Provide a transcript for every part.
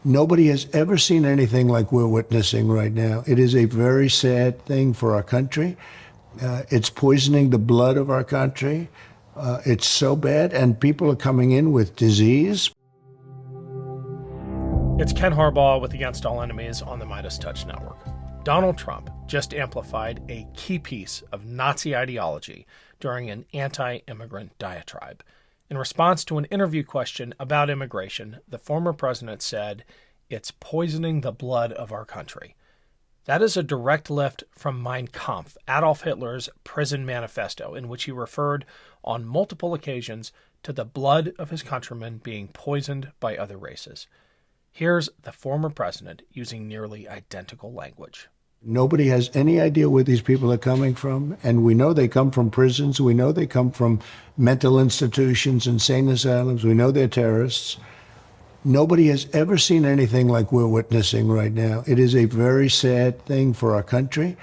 Nobody has ever seen anything like we're witnessing right now. It is a very sad thing for our country. It's poisoning the blood of our country. It's so bad, and people are coming in with disease. It's Ken Harbaugh with Against All Enemies on the MeidasTouch network. Donald Trump just amplified a key piece of Nazi ideology during an anti-immigrant diatribe. In response to an interview question about immigration, the former president said, "It's poisoning the blood of our country." That is a direct lift from Mein Kampf, Adolf Hitler's prison manifesto, in which he referred on multiple occasions to the blood of his countrymen being poisoned by other races. Here's the former president using nearly identical language. Nobody has any idea where these people are coming from, and we know they come from prisons. We know they come from mental institutions, insane asylums. We know they're terrorists. Nobody has ever seen anything like we're witnessing right now. It is a very sad thing for our country.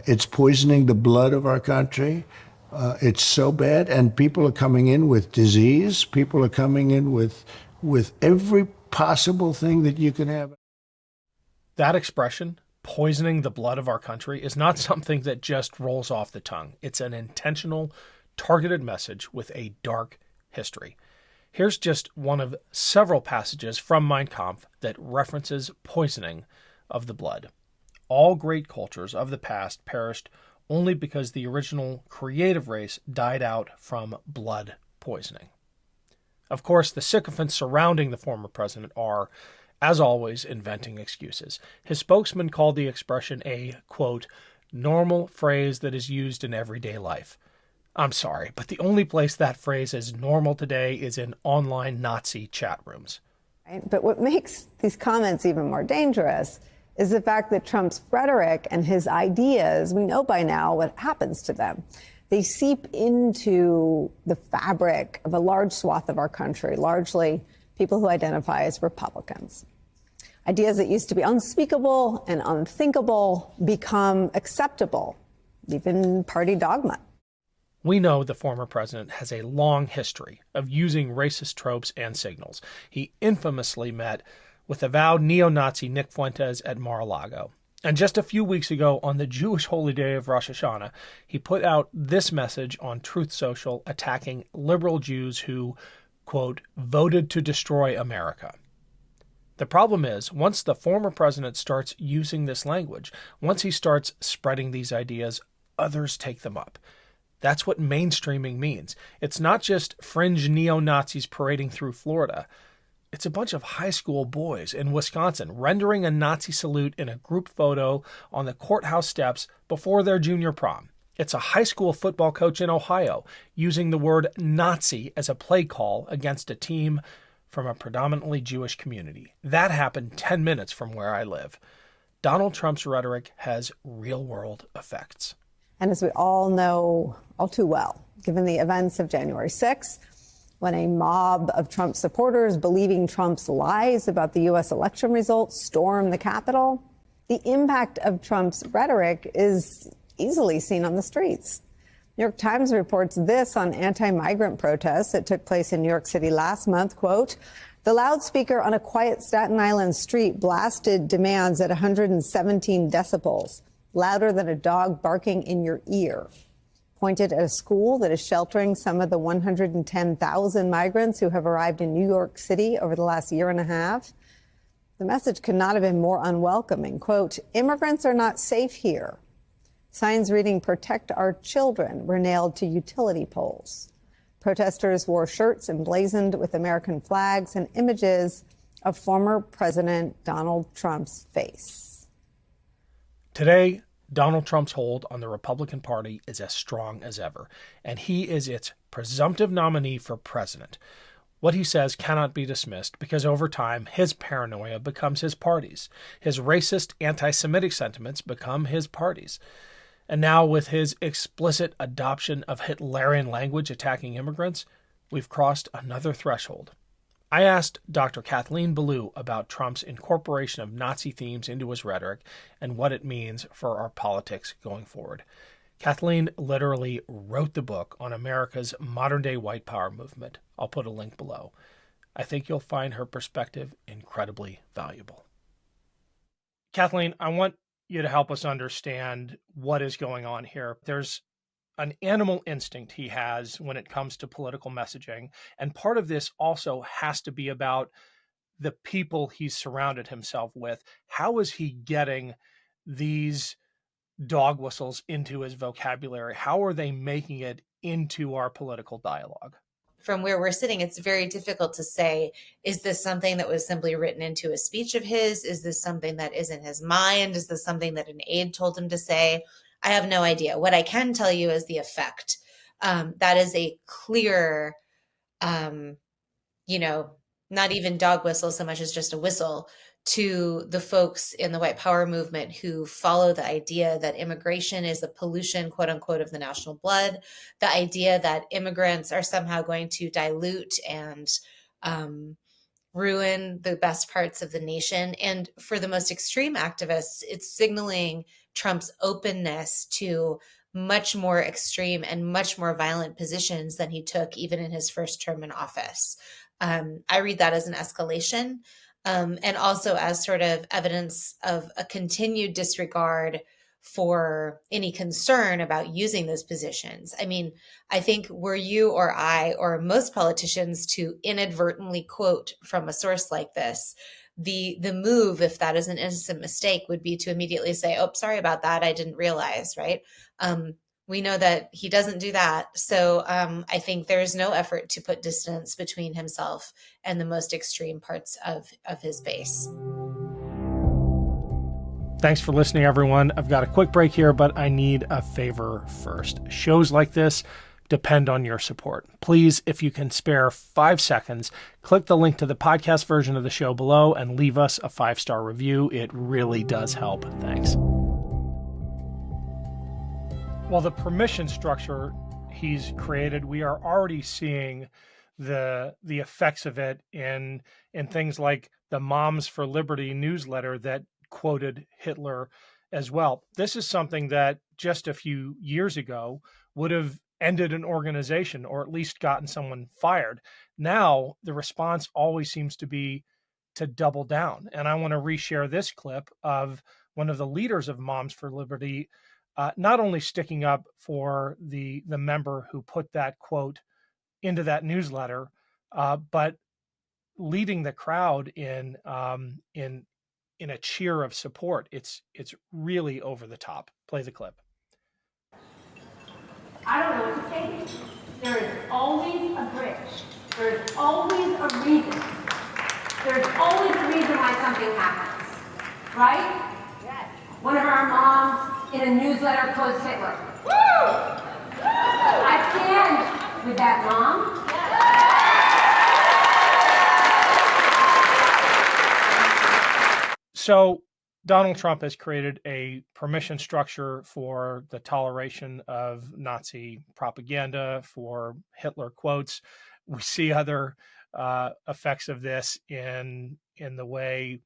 It's poisoning the blood of our country. It's so bad, and people are coming in with disease. People are coming in with every possible thing that you can have. That expression, poisoning the blood of our country, is not something that just rolls off the tongue. It's an intentional, targeted message with a dark history. Here's just one of several passages from Mein Kampf that references poisoning of the blood. All great cultures of the past perished only because the original creative race died out from blood poisoning. Of course, the sycophants surrounding the former president are, as always, inventing excuses. His spokesman called the expression a, quote, normal phrase that is used in everyday life. I'm sorry, but the only place that phrase is normal today is in online Nazi chat rooms. Right? But what makes these comments even more dangerous is the fact that Trump's rhetoric and his ideas, we know by now what happens to them. They seep into the fabric of a large swath of our country, largely people who identify as Republicans. Ideas that used to be unspeakable and unthinkable become acceptable, even party dogma. We know the former president has a long history of using racist tropes and signals. He infamously met with avowed neo-Nazi Nick Fuentes at Mar-a-Lago. And just a few weeks ago, on the Jewish holy day of Rosh Hashanah, he put out this message on Truth Social attacking liberal Jews who, quote, voted to destroy America. The problem is, once the former president starts using this language, once he starts spreading these ideas, others take them up. That's what mainstreaming means. It's not just fringe neo-Nazis parading through Florida. It's a bunch of high school boys in Wisconsin rendering a Nazi salute in a group photo on the courthouse steps before their junior prom. It's a high school football coach in Ohio using the word Nazi as a play call against a team from a predominantly Jewish community. That happened 10 minutes from where I live. Donald Trump's rhetoric has real-world effects. And as we all know all too well, given the events of January 6th, when a mob of Trump supporters believing Trump's lies about the U.S. election results stormed the Capitol, the impact of Trump's rhetoric is easily seen on the streets. New York Times reports this on anti-migrant protests that took place in New York City last month, quote, the loudspeaker on a quiet Staten Island street blasted demands at 117 decibels, louder than a dog barking in your ear. Pointed at a school that is sheltering some of the 110,000 migrants who have arrived in New York City over the last year and a half. The message could not have been more unwelcoming. Quote, immigrants are not safe here. Signs reading "Protect our children" were nailed to utility poles. Protesters wore shirts emblazoned with American flags and images of former President Donald Trump's face. Today, Donald Trump's hold on the Republican Party is as strong as ever, and he is its presumptive nominee for president. What he says cannot be dismissed because over time, his paranoia becomes his party's. His racist, anti-Semitic sentiments become his party's. And now with his explicit adoption of Hitlerian language attacking immigrants, we've crossed another threshold. I asked Dr. Kathleen Belew about Trump's incorporation of Nazi themes into his rhetoric and what it means for our politics going forward. Kathleen literally wrote the book on America's modern-day white power movement. I'll put a link below. I think you'll find her perspective incredibly valuable. Kathleen, I want you to help us understand what is going on here. There's an animal instinct he has when it comes to political messaging. And part of this also has to be about the people he's surrounded himself with. How is he getting these dog whistles into his vocabulary? How are they making it into our political dialogue? From where we're sitting, it's very difficult to say, is this something that was simply written into a speech of his? Is this something that is in his mind? Is this something that an aide told him to say? I have no idea. What I can tell you is the effect. That is a clear, not even dog whistle so much as just a whistle to the folks in the white power movement who follow the idea that immigration is a pollution, quote unquote, of the national blood, the idea that immigrants are somehow going to dilute and ruin the best parts of the nation. And for the most extreme activists, it's signaling Trump's openness to much more extreme and much more violent positions than he took even in his first term in office. I read that as an escalation. And also as sort of evidence of a continued disregard for any concern about using those positions. I mean, I think were you or I or most politicians to inadvertently quote from a source like this, the move, if that is an innocent mistake, would be to immediately say, oh, sorry about that, I didn't realize, right? We know that he doesn't do that. So I think there's no effort to put distance between himself and the most extreme parts of his base. Thanks for listening, everyone. I've got a quick break here, but I need a favor first. Shows like this depend on your support. Please, if you can spare 5 seconds, click the link to the podcast version of the show below and leave us a 5-star review. It really does help. Thanks. Well, the permission structure he's created, we are already seeing the effects of it in things like the Moms for Liberty newsletter that quoted Hitler as well. This is something that just a few years ago would have ended an organization or at least gotten someone fired. Now, the response always seems to be to double down. And I want to reshare this clip of one of the leaders of Moms for Liberty not only sticking up for the member who put that quote into that newsletter, but leading the crowd in a cheer of support. It's really over the top. Play the clip. I don't know what to say to you. There is always a bridge. There is always a reason. There's always a reason why something happens, right? Yes. One of our moms in a newsletter quotes Hitler. Woo! I stand with that mom. So Donald Trump has created a permission structure for the toleration of Nazi propaganda, for Hitler quotes. We see other effects of this in the way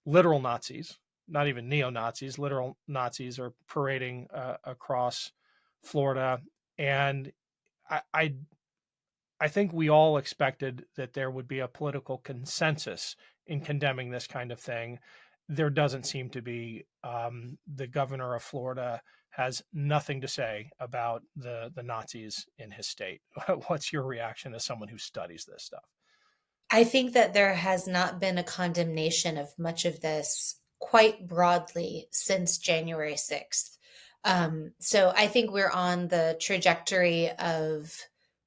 literal Nazis, not even neo-Nazis, literal Nazis are parading across Florida. And I think we all expected that there would be a political consensus in condemning this kind of thing. There doesn't seem to be. The governor of Florida has nothing to say about the Nazis in his state. What's your reaction as someone who studies this stuff? I think that there has not been a condemnation of much of this quite broadly since January 6th. So I think we're on the trajectory of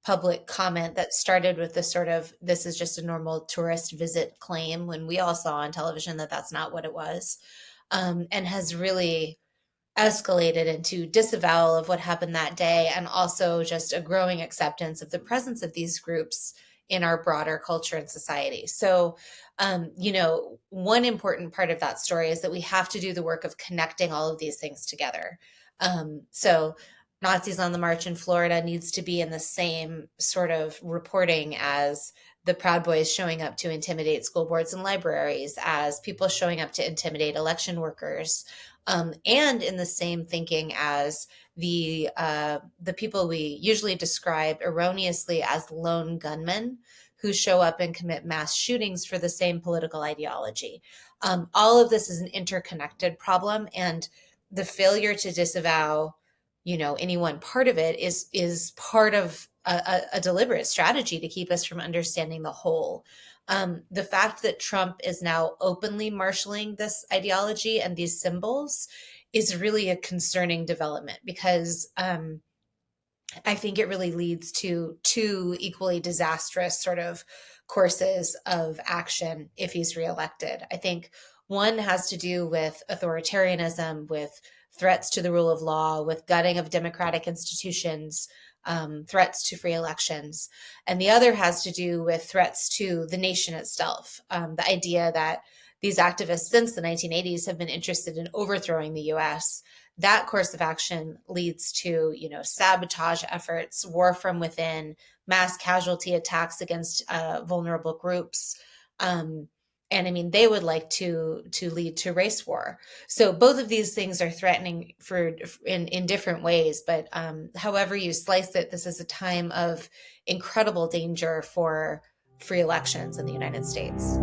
public comment that started with the sort of, this is just a normal tourist visit claim, when we all saw on television that that's not what it was, and has really escalated into disavowal of what happened that day, and also just a growing acceptance of the presence of these groups in our broader culture and society. So, one important part of that story is that we have to do the work of connecting all of these things together. So Nazis on the March in Florida needs to be in the same sort of reporting as the Proud Boys showing up to intimidate school boards and libraries, as people showing up to intimidate election workers, and in the same thinking as the people we usually describe erroneously as lone gunmen, who show up and commit mass shootings for the same political ideology. All of this is an interconnected problem, and the failure to disavow, any one part of it is part of a deliberate strategy to keep us from understanding the whole. The fact that Trump is now openly marshaling this ideology and these symbols is really a concerning development, because I think it really leads to two equally disastrous sort of courses of action if he's reelected. I think one has to do with authoritarianism, with threats to the rule of law, with gutting of democratic institutions, threats to free elections. And the other has to do with threats to the nation itself. The idea that these activists since the 1980s have been interested in overthrowing the US. That course of action leads to, sabotage efforts, war from within, mass casualty attacks against vulnerable groups. And I mean, they would like to lead to race war. So both of these things are threatening in different ways. But however you slice it, this is a time of incredible danger for free elections in the United States.